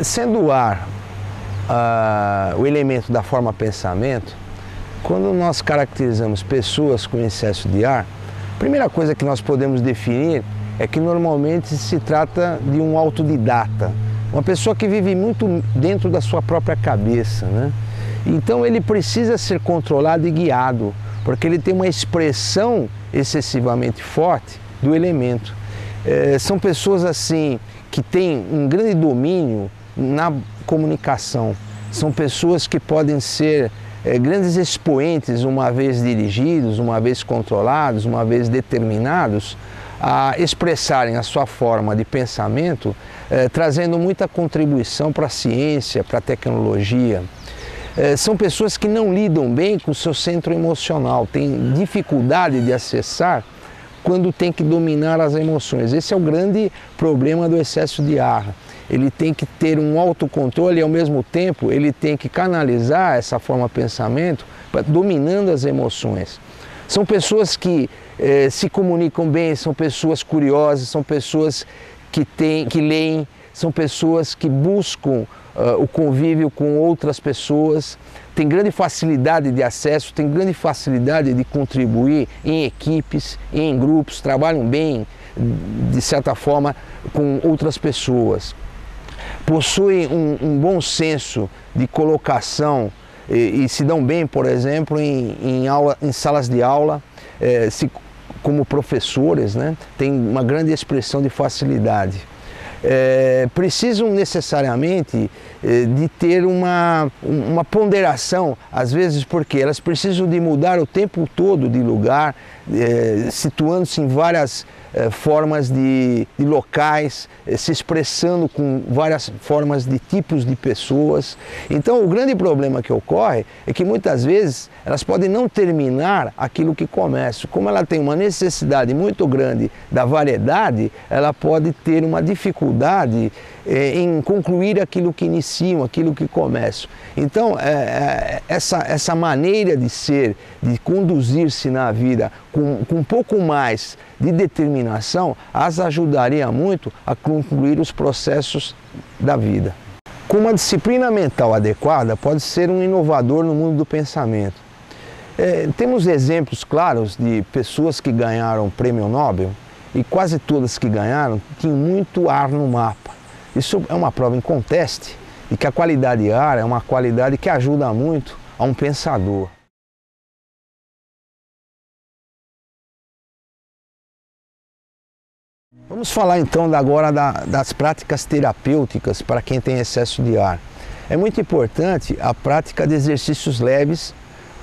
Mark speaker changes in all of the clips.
Speaker 1: Sendo o ar o elemento da forma pensamento, quando nós caracterizamos pessoas com excesso de ar, a primeira coisa que nós podemos definir é que normalmente se trata de um autodidata, uma pessoa que vive muito dentro da sua própria cabeça, né? Então ele precisa ser controlado e guiado, porque ele tem uma expressão excessivamente forte do elemento. São pessoas assim que têm um grande domínio na comunicação, são pessoas que podem ser grandes expoentes, uma vez dirigidos, uma vez controlados, uma vez determinados, a expressarem a sua forma de pensamento, trazendo muita contribuição para a ciência, para a tecnologia. São pessoas que não lidam bem com o seu centro emocional, têm dificuldade de acessar quando tem que dominar as emoções. Esse é o grande problema do excesso de ar. Ele tem que ter um autocontrole e, ao mesmo tempo, ele tem que canalizar essa forma de pensamento dominando as emoções. São pessoas que se comunicam bem, são pessoas curiosas, são pessoas que leem, são pessoas que buscam o convívio com outras pessoas, têm grande facilidade de acesso, têm grande facilidade de contribuir em equipes, em grupos, trabalham bem, de certa forma, com outras pessoas. Possuem um bom senso de colocação e se dão bem, por exemplo, em salas de aula, como professores, né? Têm uma grande expressão de facilidade. Precisam necessariamente de ter uma ponderação, às vezes porque elas precisam de mudar o tempo todo de lugar, situando-se em várias formas de locais, se expressando com várias formas de tipos de pessoas. Então o grande problema que ocorre é que muitas vezes elas podem não terminar aquilo que começam. Como ela tem uma necessidade muito grande da variedade, ela pode ter uma dificuldade em concluir aquilo que iniciam, aquilo que começam. Então essa maneira de ser, de conduzir-se na vida com um pouco mais de determinação, as ajudaria muito a concluir os processos da vida. Com uma disciplina mental adequada, pode ser um inovador no mundo do pensamento. Temos exemplos claros de pessoas que ganharam o Prêmio Nobel e quase todas que ganharam tinham muito ar no mapa. Isso é uma prova inconteste de que a qualidade de ar é uma qualidade que ajuda muito a um pensador. Vamos falar então agora das práticas terapêuticas para quem tem excesso de ar. É muito importante a prática de exercícios leves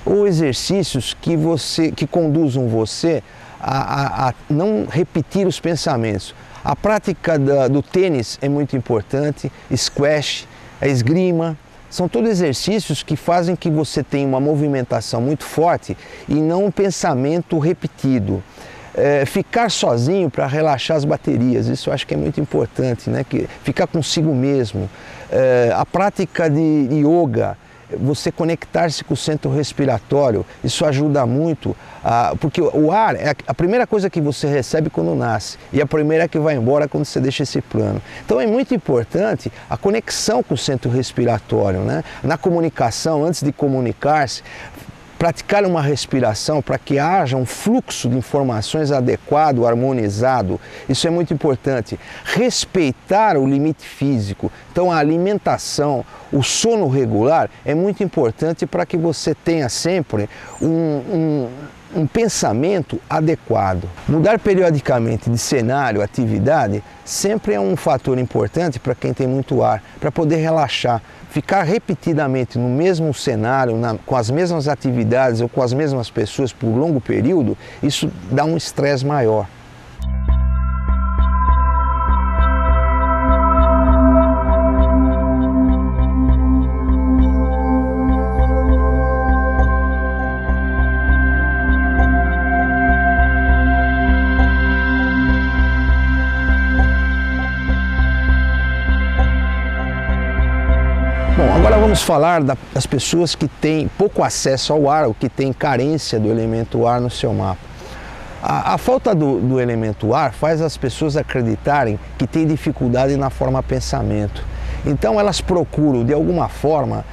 Speaker 1: ou exercícios que conduzam você a não repetir os pensamentos. A prática do tênis é muito importante, squash, a esgrima, são todos exercícios que fazem que você tenha uma movimentação muito forte e não um pensamento repetido. Ficar sozinho para relaxar as baterias, isso eu acho que é muito importante, né? Ficar consigo mesmo. A prática de yoga, você conectar-se com o centro respiratório, isso ajuda muito, porque o ar é a primeira coisa que você recebe quando nasce e a primeira que vai embora quando você deixa esse plano. Então é muito importante a conexão com o centro respiratório, né? Na comunicação, antes de comunicar-se, praticar uma respiração para que haja um fluxo de informações adequado, harmonizado. Isso é muito importante. Respeitar o limite físico. Então a alimentação, o sono regular é muito importante para que você tenha sempre um pensamento adequado. Mudar periodicamente de cenário, atividade, sempre é um fator importante para quem tem muito ar, para poder relaxar. Ficar repetidamente no mesmo cenário, com as mesmas atividades ou com as mesmas pessoas por longo período, isso dá um estresse maior. Bom, agora vamos falar das pessoas que têm pouco acesso ao ar, ou que têm carência do elemento ar no seu mapa. A falta do elemento ar faz as pessoas acreditarem que têm dificuldade na forma pensamento. Então elas procuram, de alguma forma,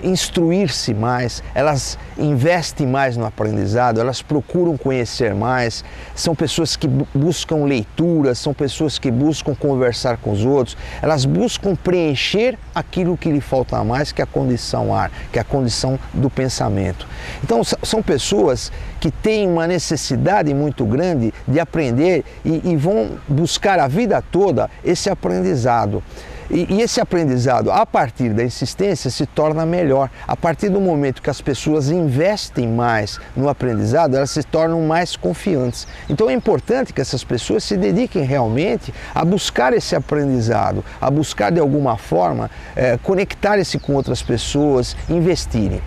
Speaker 1: instruir-se mais, elas investem mais no aprendizado, elas procuram conhecer mais, são pessoas que buscam leituras, são pessoas que buscam conversar com os outros, elas buscam preencher aquilo que lhe falta mais, que é a condição ar, que é a condição do pensamento. Então são pessoas que têm uma necessidade muito grande de aprender e vão buscar a vida toda esse aprendizado. E esse aprendizado, a partir da insistência, se torna melhor. A partir do momento que as pessoas investem mais no aprendizado, elas se tornam mais confiantes. Então é importante que essas pessoas se dediquem realmente a buscar esse aprendizado, a buscar de alguma forma conectar-se com outras pessoas, investirem.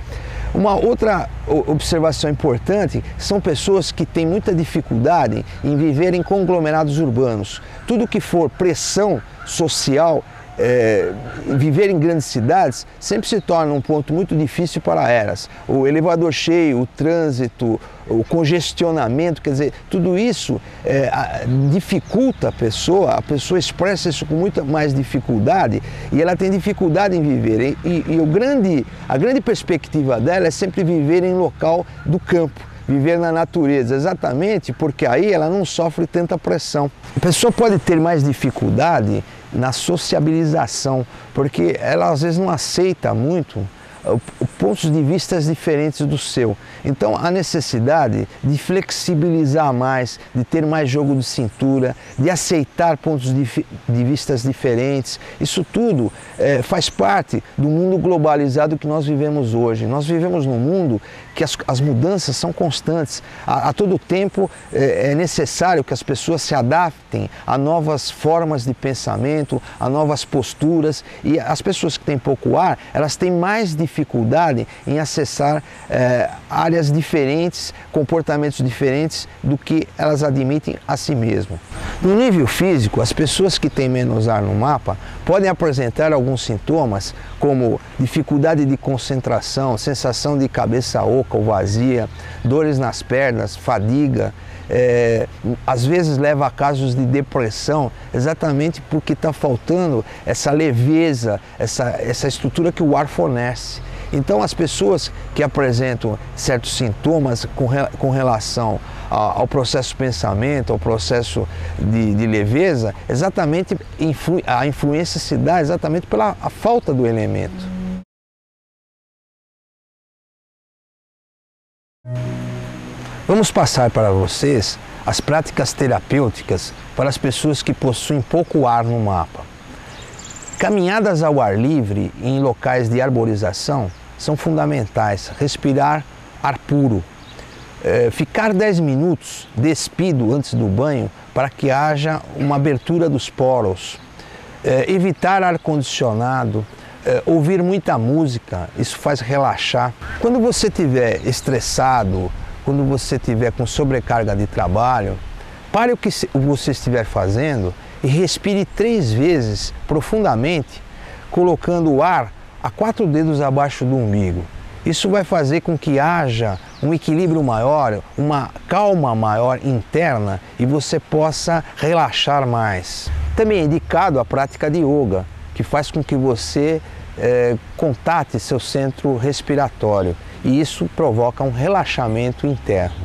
Speaker 1: Uma outra observação importante são pessoas que têm muita dificuldade em viver em conglomerados urbanos. Tudo que for pressão social, viver em grandes cidades sempre se torna um ponto muito difícil para elas. O elevador cheio, o trânsito, o congestionamento, quer dizer, tudo isso dificulta a pessoa expressa isso com muita mais dificuldade e ela tem dificuldade em viver. A grande perspectiva dela é sempre viver em local do campo, viver na natureza, exatamente porque aí ela não sofre tanta pressão. A pessoa pode ter mais dificuldade na sociabilização, porque ela às vezes não aceita muito pontos de vista diferentes do seu. Então a necessidade de flexibilizar mais, de ter mais jogo de cintura, de aceitar pontos de vista diferentes, isso tudo faz parte do mundo globalizado que nós vivemos hoje. Nós vivemos num mundo que as mudanças são constantes. A todo tempo é necessário que as pessoas se adaptem a novas formas de pensamento, a novas posturas, e as pessoas que têm pouco ar, elas têm mais dificuldade em acessar áreas diferentes, comportamentos diferentes do que elas admitem a si mesmas. No nível físico, as pessoas que têm menos ar no mapa podem apresentar alguns sintomas como dificuldade de concentração, sensação de cabeça oca ou vazia, dores nas pernas, fadiga, às vezes leva a casos de depressão, exatamente porque está faltando essa leveza, essa estrutura que o ar fornece. Então as pessoas que apresentam certos sintomas com relação ao processo de pensamento, ao processo de leveza, exatamente a influência se dá exatamente pela falta do elemento. Vamos passar para vocês as práticas terapêuticas para as pessoas que possuem pouco ar no mapa. Caminhadas ao ar livre em locais de arborização são fundamentais. Respirar ar puro. Ficar 10 minutos despido antes do banho para que haja uma abertura dos poros. Evitar ar-condicionado. Ouvir muita música, isso faz relaxar. Quando você estiver estressado, quando você estiver com sobrecarga de trabalho, pare o que você estiver fazendo e respire 3 vezes profundamente, colocando o ar a 4 dedos abaixo do umbigo. Isso vai fazer com que haja um equilíbrio maior, uma calma maior interna e você possa relaxar mais. Também é indicado a prática de yoga, que faz com que você contate seu centro respiratório e isso provoca um relaxamento interno.